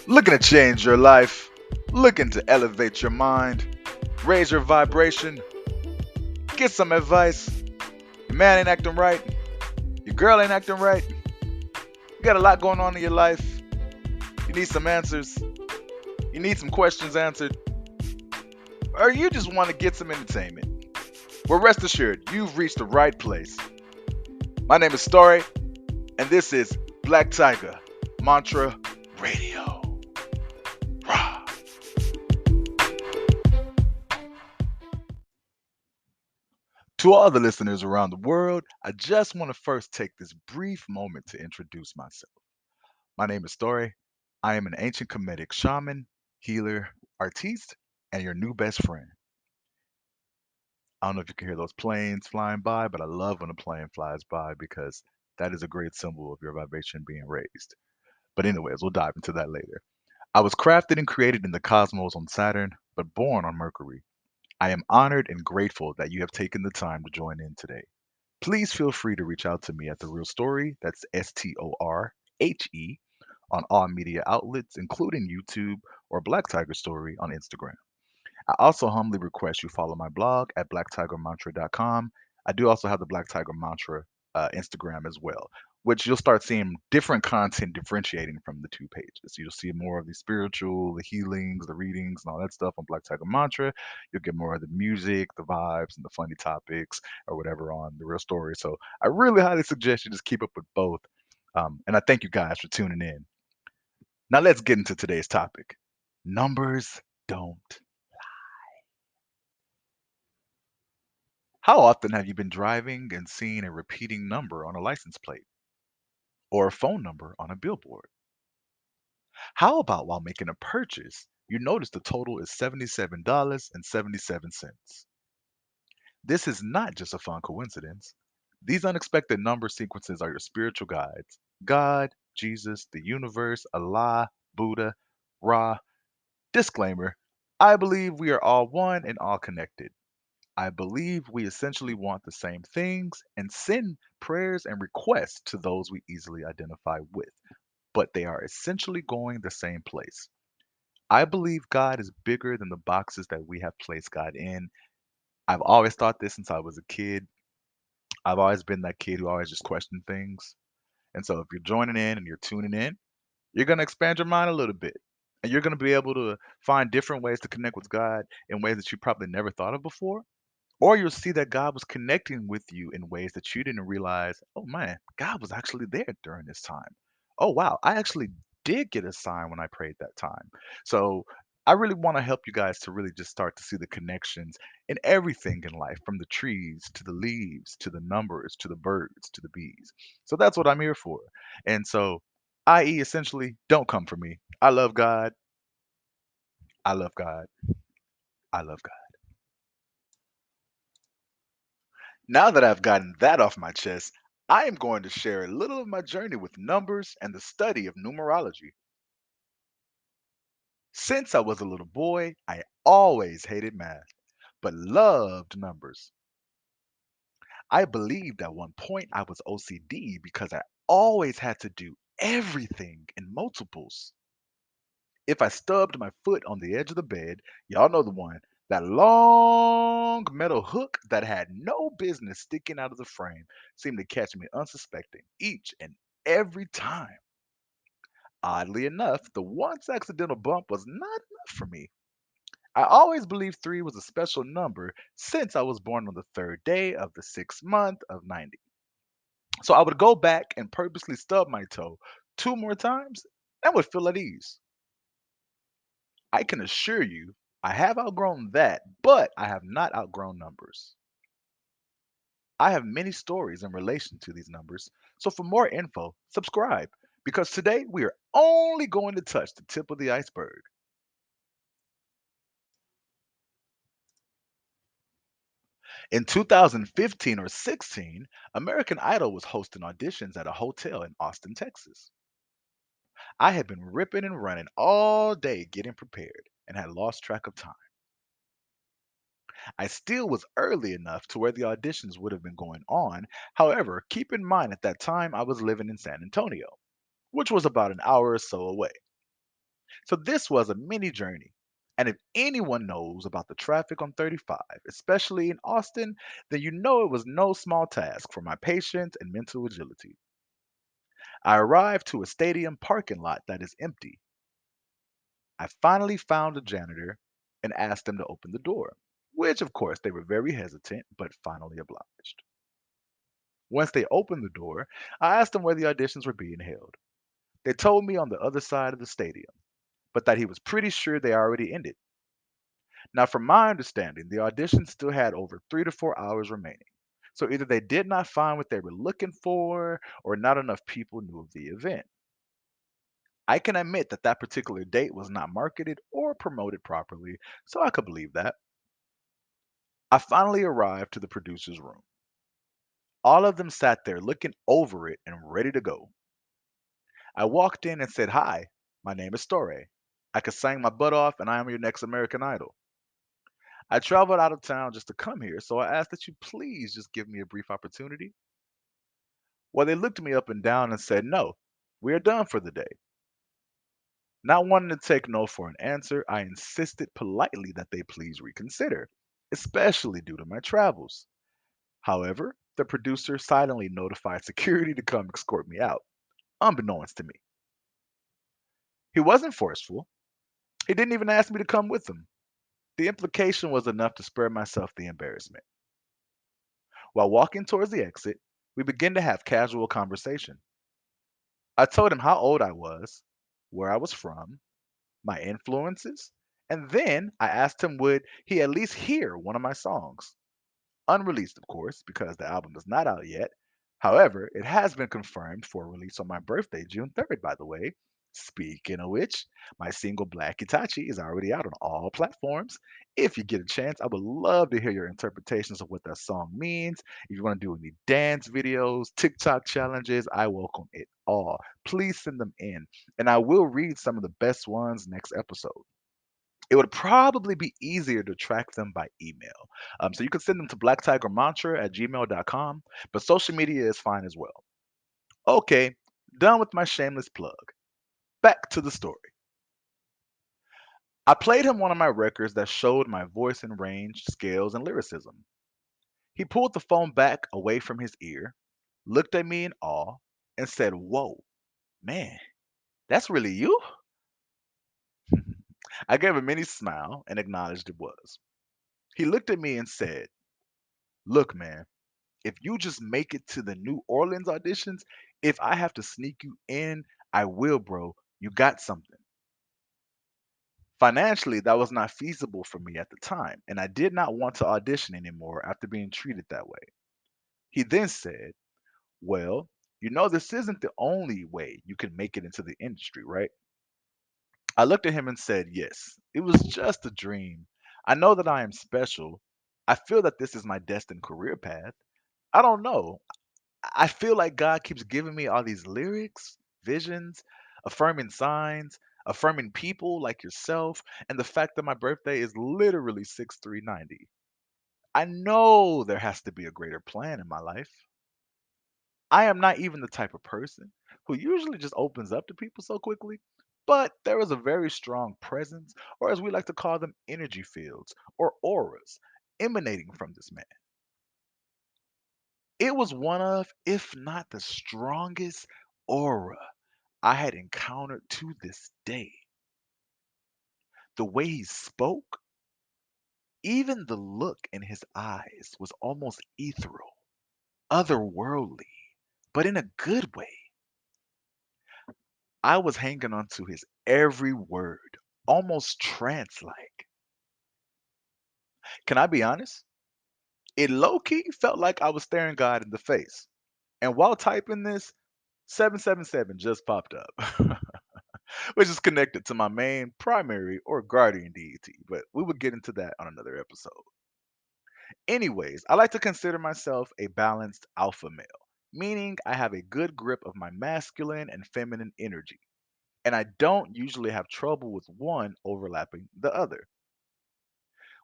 Looking to change your life? Looking to elevate your mind? Raise your vibration? Get some advice? Your man ain't acting right? Your girl ain't acting right? You got a lot going on in your life? You need some answers? You need some questions answered? Or you just want to get some entertainment? Well, rest assured, you've reached the right place. My name is StorHE, and this is Black Tiger Mantra Radio. Rah. To all the listeners around the world, I just want to first take this brief moment to introduce myself. My name is StorHE. I am an ancient Kemetic shaman, healer, artiste, and your new best friend. I don't know if you can hear those planes flying by, but I love when a plane flies by because that is a great symbol of your vibration being raised. But, anyways, we'll dive into that later. I was crafted and created in the cosmos on Saturn, but born on Mercury. I am honored and grateful that you have taken the time to join in today. Please feel free to reach out to me at The Real Story, that's StorHE, on all media outlets, including YouTube or Black Tiger Story on Instagram. I also humbly request you follow my blog at blacktigermantra.com. I do also have the Black Tiger Mantra Instagram as well, which you'll start seeing different content differentiating from the two pages. You'll see more of the spiritual, the healings, the readings, and all that stuff on Black Tiger Mantra. You'll get more of the music, the vibes, and the funny topics or whatever on The Real Story. So I really highly suggest you just keep up with both. And I thank you guys for tuning in. Now let's get into today's topic. Numbers don't. How often have you been driving and seen a repeating number on a license plate or a phone number on a billboard? How about while making a purchase, you notice the total is $77.77? This is not just a fun coincidence. These unexpected number sequences are your spiritual guides. God, Jesus, the universe, Allah, Buddha, Ra. Disclaimer: I believe we are all one and all connected. I believe we essentially want the same things and send prayers and requests to those we easily identify with, but they are essentially going the same place. I believe God is bigger than the boxes that we have placed God in. I've always thought this since I was a kid. I've always been that kid who always just questioned things. And so if you're joining in and you're tuning in, you're going to expand your mind a little bit. And you're going to be able to find different ways to connect with God in ways that you probably never thought of before. Or you'll see that God was connecting with you in ways that you didn't realize, oh man, God was actually there during this time. Oh wow, I actually did get a sign when I prayed that time. So I really want to help you guys to really just start to see the connections in everything in life, from the trees to the leaves to the numbers to the birds to the bees. So that's what I'm here for. And so, i.e., essentially, don't come for me. I love God. I love God. I love God. Now that I've gotten that off my chest, I am going to share a little of my journey with numbers and the study of numerology. Since I was a little boy, I always hated math, but loved numbers. I believed at one point I was OCD because I always had to do everything in multiples. If I stubbed my foot on the edge of the bed, y'all know the one, that long metal hook that had no business sticking out of the frame seemed to catch me unsuspecting each and every time. Oddly enough, the once accidental bump was not enough for me. I always believed 3 was a special number since I was born on the third day of the sixth month of 90. So I would go back and purposely stub my toe 2 more times and would feel at ease. I can assure you, I have outgrown that, but I have not outgrown numbers. I have many stories in relation to these numbers, so for more info, subscribe, because today we are only going to touch the tip of the iceberg. In 2015 or 16, American Idol was hosting auditions at a hotel in Austin, Texas. I had been ripping and running all day getting prepared and had lost track of time. I still was early enough to where the auditions would have been going on. However, keep in mind at that time I was living in San Antonio, which was about an hour or so away. So this was a mini journey. And if anyone knows about the traffic on 35, especially in Austin, then you know it was no small task for my patience and mental agility. I arrived to a stadium parking lot that is empty. I finally found a janitor and asked them to open the door, which of course they were very hesitant, but finally obliged. Once they opened the door, I asked them where the auditions were being held. They told me on the other side of the stadium, but that he was pretty sure they already ended. Now, from my understanding, the audition still had over 3 to 4 hours remaining. So either they did not find what they were looking for, or not enough people knew of the event. I can admit that that particular date was not marketed or promoted properly, so I could believe that. I finally arrived to the producer's room. All of them sat there looking over it and ready to go. I walked in and said, "Hi, my name is StorHE. I could sing my butt off and I am your next American Idol. I traveled out of town just to come here, so I ask that you please just give me a brief opportunity." Well, they looked me up and down and said, "No, we are done for the day." Not wanting to take no for an answer, I insisted politely that they please reconsider, especially due to my travels. However, the producer silently notified security to come escort me out, unbeknownst to me. He wasn't forceful. He didn't even ask me to come with him. The implication was enough to spare myself the embarrassment. While walking towards the exit, we began to have casual conversation. I told him how old I was, where I was from, my influences, and then I asked him would he at least hear one of my songs. Unreleased, of course, because the album is not out yet. However, it has been confirmed for release on my birthday, June 3rd, by the way. Speaking of which, my single Black Itachi is already out on all platforms. If you get a chance, I would love to hear your interpretations of what that song means. If you want to do any dance videos, TikTok challenges, I welcome it all. Please send them in, and I will read some of the best ones next episode. It would probably be easier to track them by email. So you can send them to blacktigermantra@gmail.com, but social media is fine as well. Okay, done with my shameless plug. Back to the story. I played him one of my records that showed my voice and range, scales, and lyricism. He pulled the phone back away from his ear, looked at me in awe, and said, "Whoa, man, that's really you?" I gave a mini smile and acknowledged it was. He looked at me and said, "Look, man, if you just make it to the New Orleans auditions, if I have to sneak you in, I will, bro. You got something." Financially, that was not feasible for me at the time, and I did not want to audition anymore after being treated that way. He then said, "Well, you know, this isn't the only way you can make it into the industry, right?" I looked at him and said, "Yes, it was just a dream. I know that I am special. I feel that this is my destined career path. I don't know. I feel like God keeps giving me all these lyrics, visions, affirming signs, affirming people like yourself, and the fact that my birthday is literally 6/3/90. I know there has to be a greater plan in my life. I am not even the type of person who usually just opens up to people so quickly, but there is a very strong presence, or as we like to call them, energy fields or auras, emanating from this man. It was one of, if not the strongest aura I had encountered to this day. The way he spoke, even the look in his eyes was almost ethereal, otherworldly, but in a good way. I was hanging on to his every word, almost trance like. Can I be honest? It low key felt like I was staring God in the face. And while typing this, 777 just popped up, which is connected to my main primary or guardian deity, but we would get into that on another episode. Anyways, I like to consider myself a balanced alpha male, meaning I have a good grip of my masculine and feminine energy, and I don't usually have trouble with one overlapping the other.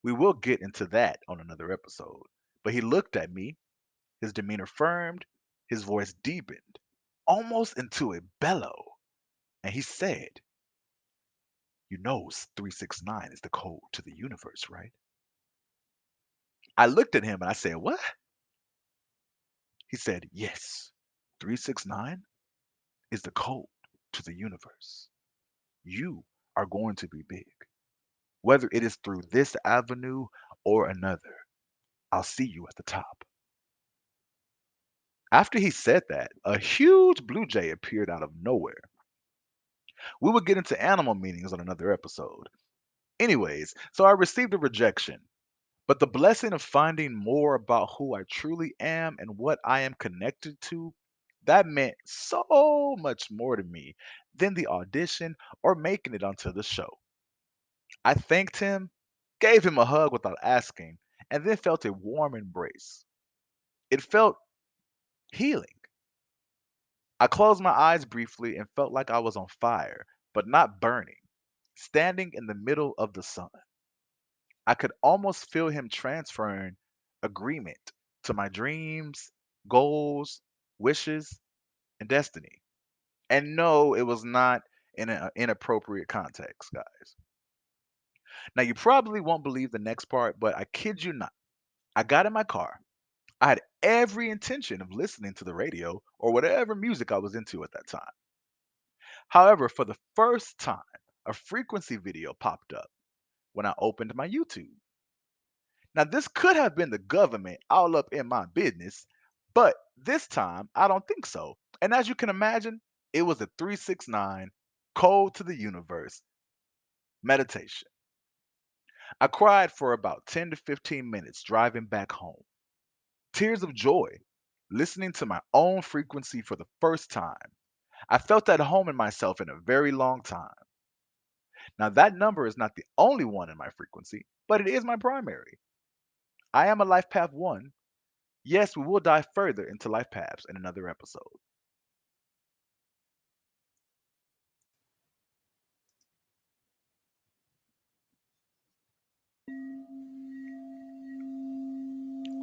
We will get into that on another episode. But he looked at me, his demeanor firmed, his voice deepened, almost into a bellow, and he said, You know 369 is the code to the universe, right? I looked at him and I said, "What?" He said, "Yes, 369 is the code to the universe. You are going to be big. Whether it is through this avenue or another, I'll see you at the top." After he said that, a huge blue jay appeared out of nowhere. We will get into animal meanings on another episode. Anyways, so I received a rejection, but the blessing of finding more about who I truly am and what I am connected to, that meant so much more to me than the audition or making it onto the show. I thanked him, gave him a hug without asking, and then felt a warm embrace. It felt healing. I closed my eyes briefly and felt like I was on fire, but not burning, standing in the middle of the sun. I could almost feel him transferring agreement to my dreams, goals, wishes, and destiny. And no, it was not in an inappropriate context, guys. Now, you probably won't believe the next part, but I kid you not. I got in my car. I had every intention of listening to the radio or whatever music I was into at that time. However, for the first time, a frequency video popped up when I opened my YouTube. Now, this could have been the government all up in my business, but this time I don't think so. And as you can imagine, it was a 369 code to the universe meditation. I cried for about 10 to 15 minutes driving back home. Tears of joy, listening to my own frequency for the first time. I felt at home in myself in a very long time. Now, that number is not the only one in my frequency, but it is my primary. I am a life path one. Yes, we will dive further into life paths in another episode.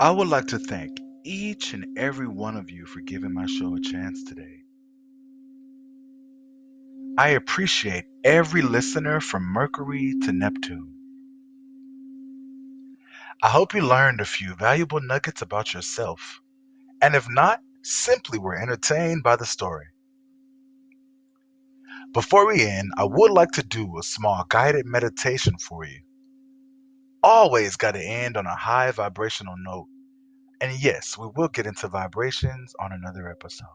I would like to thank each and every one of you for giving my show a chance today. I appreciate every listener from Mercury to Neptune. I hope you learned a few valuable nuggets about yourself, and if not, simply were entertained by the story. Before we end, I would like to do a small guided meditation for you. Always got to end on a high vibrational note. And yes, we will get into vibrations on another episode.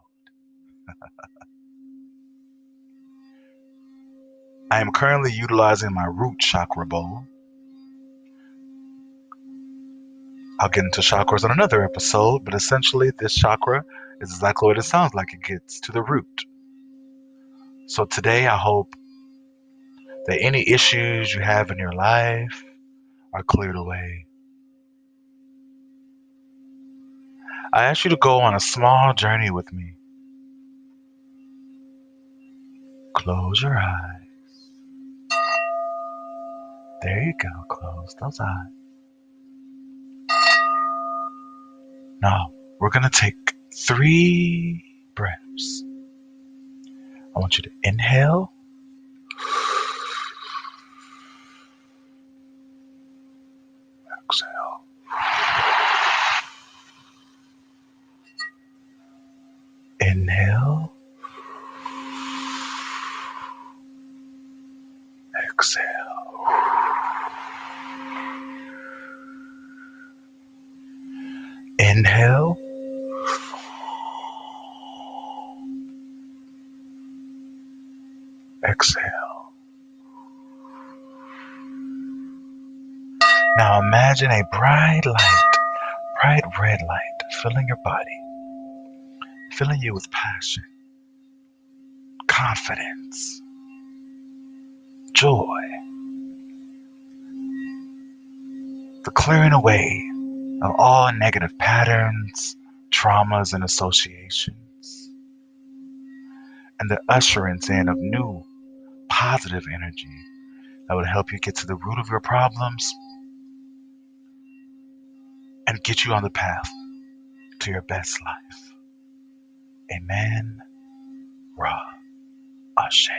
I am currently utilizing my root chakra bowl. I'll get into chakras on another episode, but essentially, this chakra is exactly what it sounds like. It gets to the root. So today, I hope that any issues you have in your life are cleared away. I ask you to go on a small journey with me. Close your eyes. There you go. Close those eyes. Now, we're going to take 3 breaths. I want you to inhale, exhale. Inhale, exhale. Inhale, exhale. Now imagine a bright light, bright red light filling your body, filling you with passion, confidence, joy, the clearing away of all negative patterns, traumas, and associations, and the usherance in of new positive energy that would help you get to the root of your problems and get you on the path to your best life. Amen. Ra. Ashe.